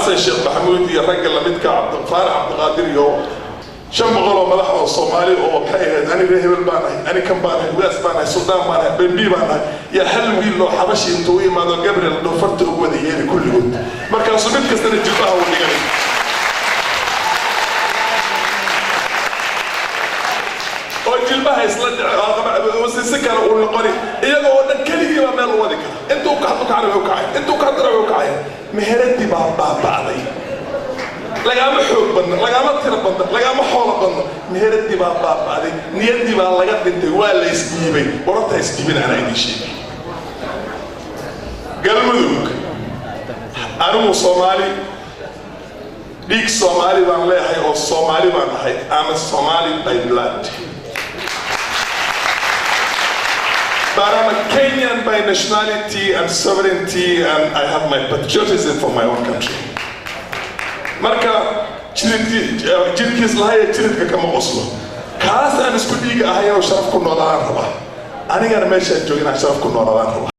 حسن الشيخ محمود يا رجل لمدك عبد الفارع عبد القادر يو شم غلو ملح الصومالي او كاي انا ريهبل باناي انا كم باناي واس باناي سودان باناي بنبي باناي يا حل ويل لو حبشي انتو ما قبل لو فرت وديين كل يوم marka subid kasta jilbaha uu dhigay oo jilbaha isla dhacay kala uu noqon iyagoo dhan kaliya waa meel wadi kara intuu ka hadlo kacay intuu ka hadlo kacay meheradi baaday lagama xoog badan lagama tiro badan lagama xoolo badan meheradi baaday niyadi baa laga dhintay waa la isdiibay warta isdiibin ana idin sheegay galmudug أنا صومالي بيك صومالي بان لهي أو صومالي بان هاي I'm a Somali by blood but I'm a Kenyan by nationality and sovereignty and I have my patriotism for my own country marka jirkiis lahaye jiridka kama qoslo kaas aan isku dhiiga ahay oo sharaf ku noolaan raba anigana meeshaan joogin aan sharaf ku noolaan raba